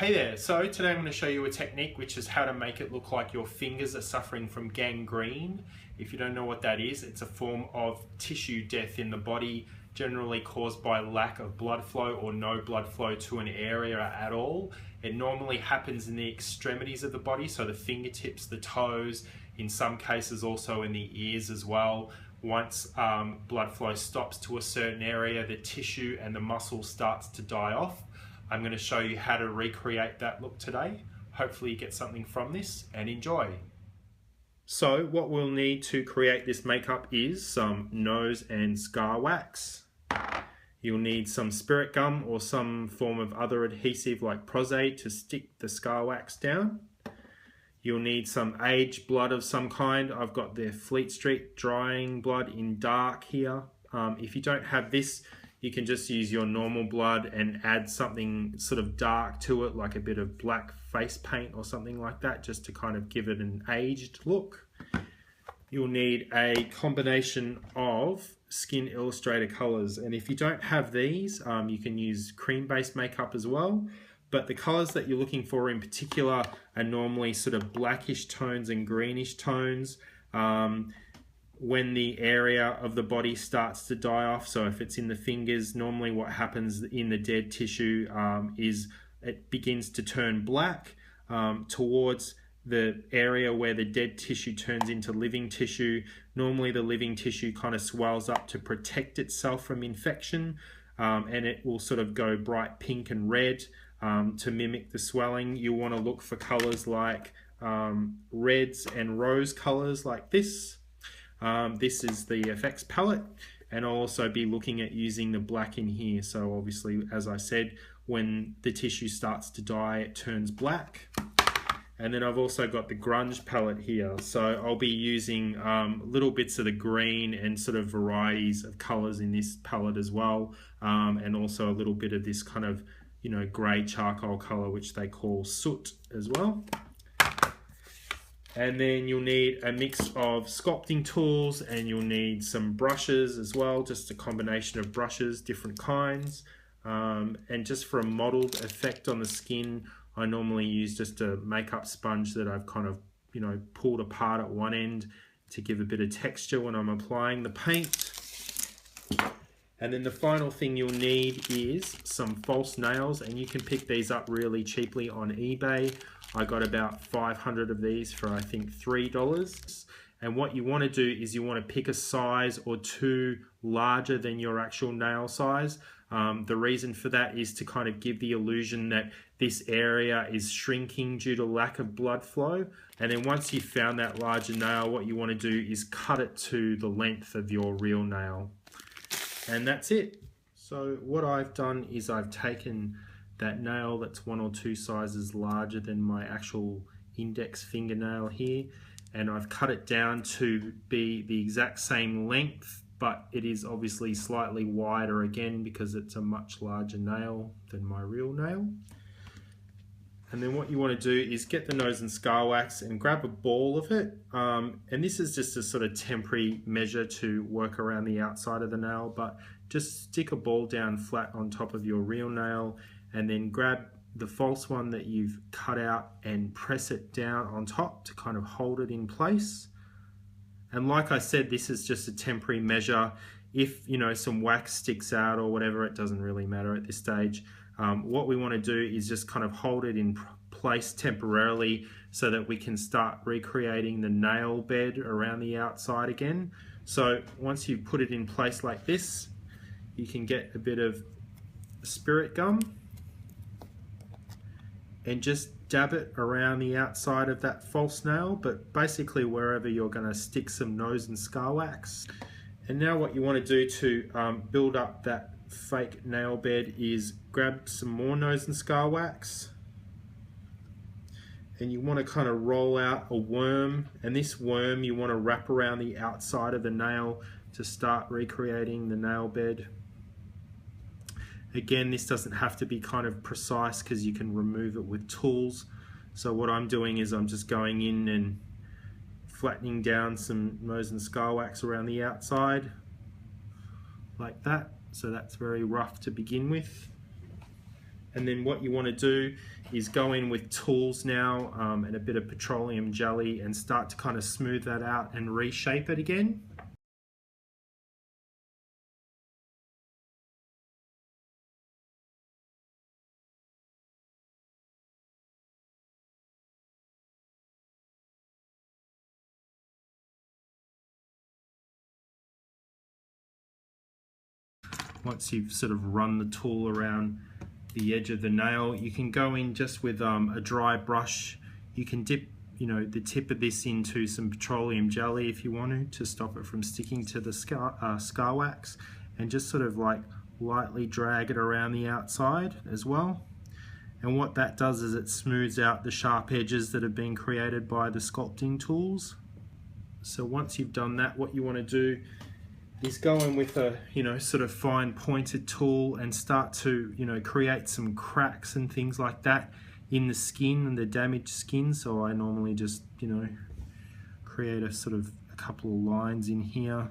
Hey there, so today I'm going to show you a technique which is how to make it look like your fingers are suffering from gangrene. If you don't know what that is, it's a form of tissue death in the body, generally caused by lack of blood flow or no blood flow to an area at all. It normally happens in the extremities of the body, so the fingertips, the toes, in some cases also in the ears as well. Once blood flow stops to a certain area, the tissue and the muscle starts to die off. I'm going to show you how to recreate that look today. Hopefully you get something from this and enjoy. So what we'll need to create this makeup is some nose and scar wax. You'll need some spirit gum or some form of other adhesive like prosaide to stick the scar wax down. You'll need some aged blood of some kind. I've got the Fleet Street drying blood in dark here. If you don't have this, you can just use your normal blood and add something sort of dark to it, like a bit of black face paint or something like that, just to kind of give it an aged look. You'll need a combination of skin illustrator colors, and if you don't have these, you can use cream-based makeup as well. But the colors that you're looking for in particular are normally sort of blackish tones and greenish tones. When the area of the body starts to die off, so if it's in the fingers, normally what happens in the dead tissue is it begins to turn black towards the area where the dead tissue turns into living tissue. Normally the living tissue kind of swells up to protect itself from infection, and it will sort of go bright pink and red to mimic the swelling. You want to look for colors like reds and rose colors like this. This is the FX palette, and I'll also be looking at using the black in here. So obviously, as I said, when the tissue starts to die, it turns black. And then I've also got the grunge palette here. So I'll be using little bits of the green and sort of varieties of colors in this palette as well. And also a little bit of this kind of, gray charcoal color, which they call soot as well. And then you'll need a mix of sculpting tools, and you'll need some brushes as well, just a combination of brushes, different kinds. And just for a modeled effect on the skin, I normally use just a makeup sponge that I've kind of, pulled apart at one end to give a bit of texture when I'm applying the paint. And then the final thing you'll need is some false nails, and you can pick these up really cheaply on eBay. I got about 500 of these for I think $3. And what you want to do is you want to pick a size or two larger than your actual nail size. The reason for that is to kind of give the illusion that this area is shrinking due to lack of blood flow. And then once you've found that larger nail, what you want to do is cut it to the length of your real nail. And that's it. So what I've done is I've taken that nail that's 1 or 2 sizes larger than my actual index fingernail here, and I've cut it down to be the exact same length, but it is obviously slightly wider again because it's a much larger nail than my real nail. And then what you want to do is get the nose and scar wax and grab a ball of it, and this is just a sort of temporary measure to work around the outside of the nail, but just stick a ball down flat on top of your real nail, and then grab the false one that you've cut out and press it down on top to kind of hold it in place. And like I said, this is just a temporary measure. If some wax sticks out or whatever, it doesn't really matter at this stage. What we want to do is just kind of hold it in place temporarily so that we can start recreating the nail bed around the outside again. So once you put it in place like this, you can get a bit of spirit gum and just dab it around the outside of that false nail, but basically wherever you're going to stick some nose and scar wax. And now what you want to do to build up that fake nail bed is grab some more nose and scar wax, and you want to kind of roll out a worm, and this worm you want to wrap around the outside of the nail to start recreating the nail bed. Again, this doesn't have to be kind of precise because you can remove it with tools. So what I'm doing is I'm just going in and flattening down some nose and scar wax around the outside like that. So that's very rough to begin with. And then what you want to do is go in with tools now and a bit of petroleum jelly and start to kind of smooth that out and reshape it again. Once you've sort of run the tool around the edge of the nail, you can go in just with a dry brush. You can dip, you know, the tip of this into some petroleum jelly if you want to stop it from sticking to the scar wax, and just sort of like lightly drag it around the outside as well. And what that does is it smooths out the sharp edges that have been created by the sculpting tools. So once you've done that, what you want to do is go in with a, you know, sort of fine pointed tool and start to, you know, create some cracks and things like that in the skin and the damaged skin. So I normally just, you know, create a sort of a couple of lines in here.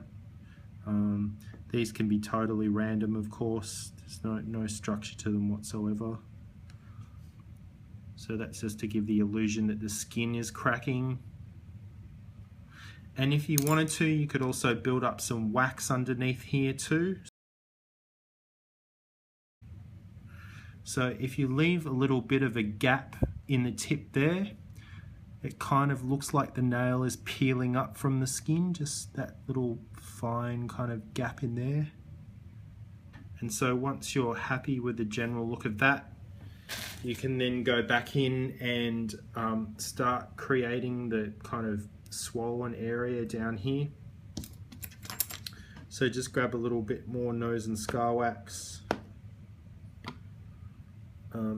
These can be totally random, of course. There's no structure to them whatsoever. So that's just to give the illusion that the skin is cracking. And if you wanted to, you could also build up some wax underneath here too. So if you leave a little bit of a gap in the tip there, it kind of looks like the nail is peeling up from the skin, just that little fine kind of gap in there. And so once you're happy with the general look of that, you can then go back in and start creating the kind of swollen area down here. So just grab a little bit more nose and scar wax.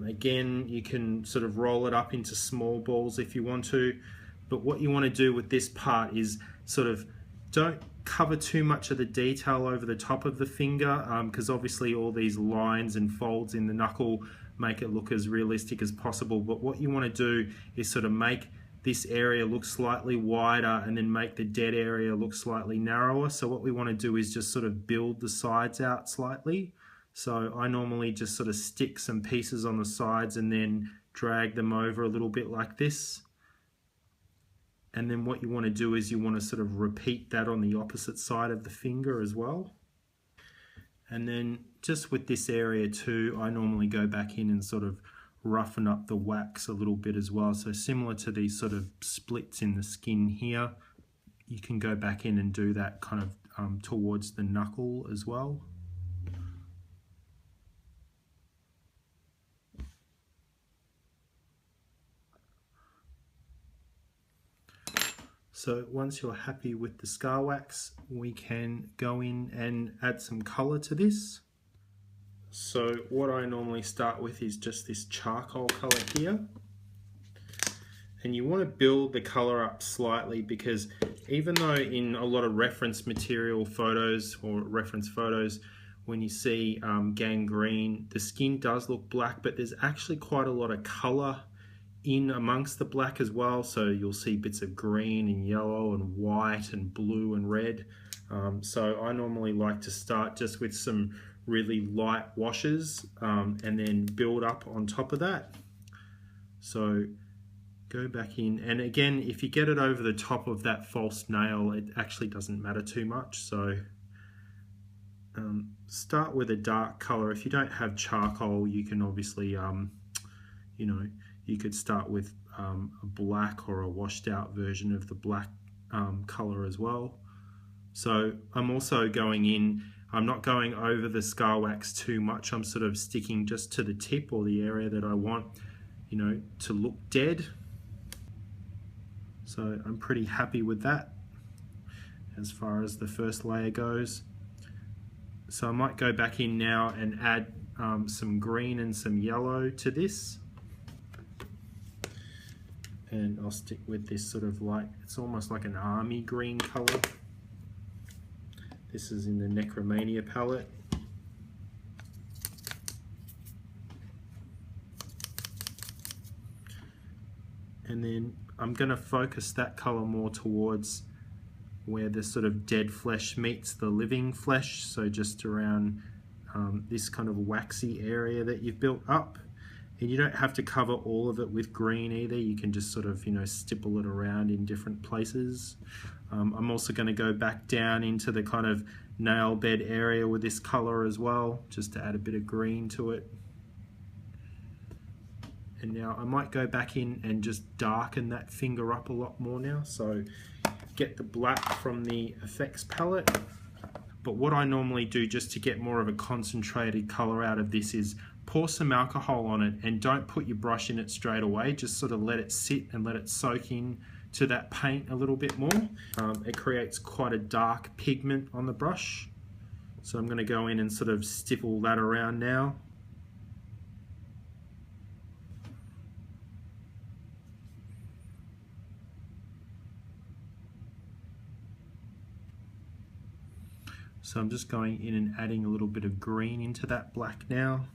Again, you can sort of roll it up into small balls if you want to, but what you want to do with this part is sort of don't cover too much of the detail over the top of the finger, because obviously all these lines and folds in the knuckle make it look as realistic as possible. But what you want to do is sort of make this area look slightly wider and then make the dead area look slightly narrower. So what we want to do is just sort of build the sides out slightly. So I normally just sort of stick some pieces on the sides and then drag them over a little bit like this. And then what you want to do is you want to sort of repeat that on the opposite side of the finger as well. And then just with this area too, I normally go back in and sort of roughen up the wax a little bit as well. So similar to these sort of splits in the skin here, you can go back in and do that kind of towards the knuckle as well. So once you're happy with the scar wax, we can go in and add some color to this. So what I normally start with is just this charcoal color here. And you want to build the color up slightly, because even though in a lot of reference material photos or reference photos, when you see gangrene, the skin does look black, but there's actually quite a lot of color in amongst the black as well. So you'll see bits of green and yellow and white and blue and red. So I normally like to start just with some really light washes and then build up on top of that. So go back in, and again, if you get it over the top of that false nail, it actually doesn't matter too much. So start with a dark color. If you don't have charcoal, you can obviously you know, you could start with a black or a washed out version of the black color as well. So I'm also going in, I'm not going over the scar wax too much. I'm sort of sticking just to the tip or the area that I want, you know, to look dead. So I'm pretty happy with that as far as the first layer goes. So I might go back in now and add some green and some yellow to this. And I'll stick with this sort of like, it's almost like an army green color. This is in the Necromania palette. And then I'm going to focus that color more towards where the sort of dead flesh meets the living flesh. So just around this kind of waxy area that you've built up. And you don't have to cover all of it with green either. You can just sort of, you know, stipple it around in different places. I'm also going to go back down into the kind of nail bed area with this color as well, just to add a bit of green to it. And now I might go back in and just darken that finger up a lot more now. So get the black from the effects palette. But what I normally do just to get more of a concentrated color out of this is pour some alcohol on it, and don't put your brush in it straight away. Just sort of let it sit and let it soak in to that paint a little bit more. It creates quite a dark pigment on the brush. So I'm going to go in and sort of stipple that around now. So I'm just going in and adding a little bit of green into that black now.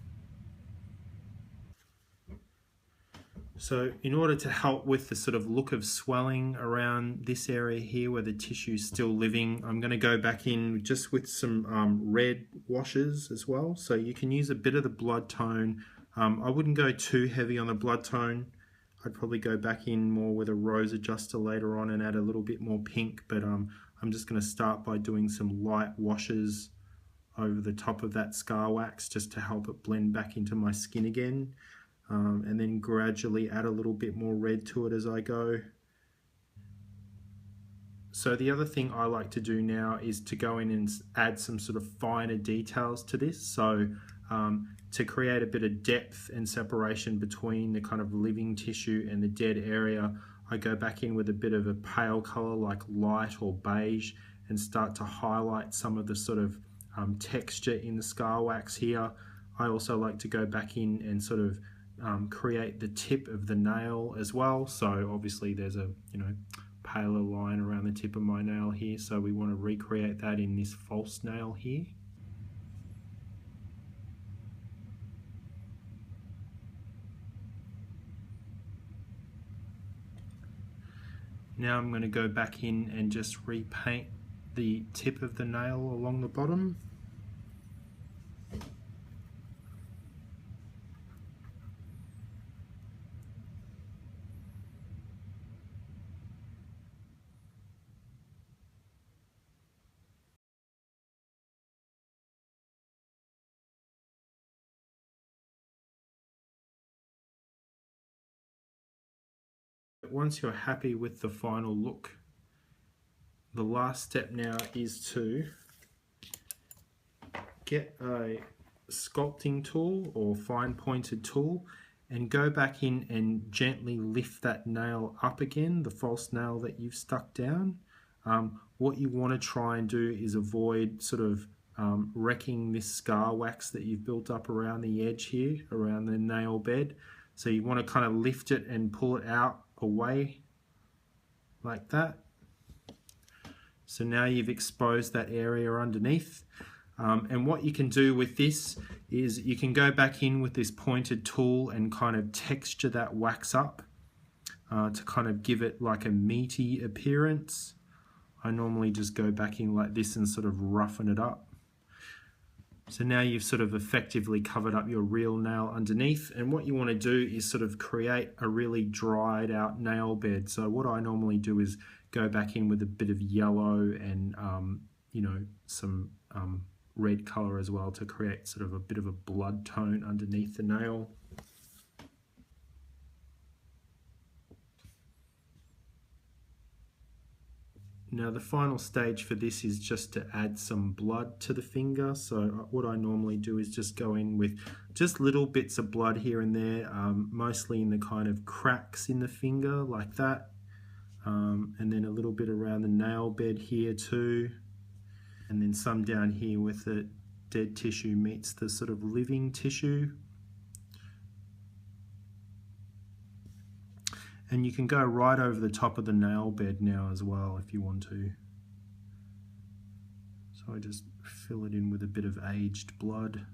So in order to help with the sort of look of swelling around this area here where the tissue is still living, I'm going to go back in just with some red washes as well. So you can use a bit of the blood tone. I wouldn't go too heavy on the blood tone. I'd probably go back in more with a rose adjuster later on and add a little bit more pink, but I'm just going to start by doing some light washes over the top of that scar wax just to help it blend back into my skin again. And then gradually add a little bit more red to it as I go. So the other thing I like to do now is to go in and add some sort of finer details to this. So to create a bit of depth and separation between the kind of living tissue and the dead area, I go back in with a bit of a pale color like light or beige and start to highlight some of the sort of texture in the scar wax here. I also like to go back in and sort of create the tip of the nail as well. So obviously there's a, you know, paler line around the tip of my nail here, so we want to recreate that in this false nail here. Now I'm going to go back in and just repaint the tip of the nail along the bottom. Once you're happy with the final look, the last step now is to get a sculpting tool or fine pointed tool and go back in and gently lift that nail up again, the false nail that you've stuck down. What you want to try and do is avoid sort of wrecking this scar wax that you've built up around the edge here, around the nail bed. So you want to kind of lift it and pull it out away like that. So now you've exposed that area underneath. And what you can do with this is you can go back in with this pointed tool and kind of texture that wax up to kind of give it like a meaty appearance. I normally just go back in like this and sort of roughen it up. So now you've sort of effectively covered up your real nail underneath, and what you want to do is sort of create a really dried out nail bed. So what I normally do is go back in with a bit of yellow and you know, some red color as well to create sort of a bit of a blood tone underneath the nail. Now the final stage for this is just to add some blood to the finger. So what I normally do is just go in with just little bits of blood here and there, mostly in the kind of cracks in the finger like that, and then a little bit around the nail bed here too, and then some down here with the dead tissue meets the sort of living tissue. And you can go right over the top of the nail bed now as well if you want to. So I just fill it in with a bit of aged blood.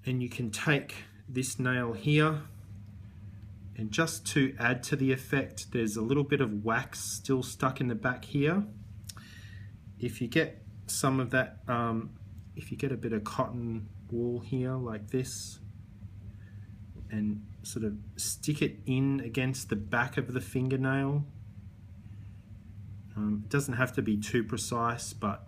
And you can take this nail here, and just to add to the effect, there's a little bit of wax still stuck in the back here. If you get some of that, if you get a bit of cotton wall here like this, and sort of stick it in against the back of the fingernail. It doesn't have to be too precise, but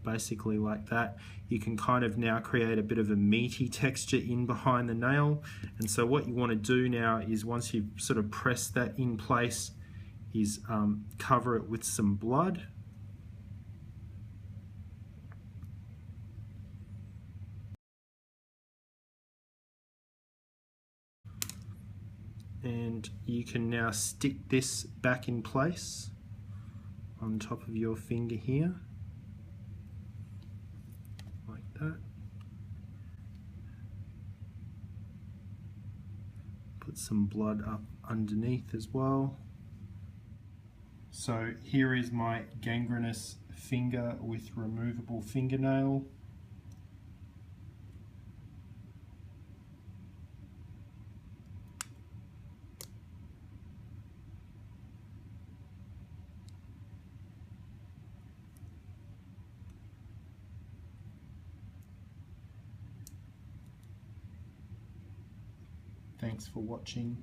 basically like that. You can kind of now create a bit of a meaty texture in behind the nail. And so what you want to do now is, once you've sort of pressed that in place, is cover it with some blood. And you can now stick this back in place on top of your finger here, like that. Put some blood up underneath as well. So here is my gangrenous finger with removable fingernail. Thanks for watching.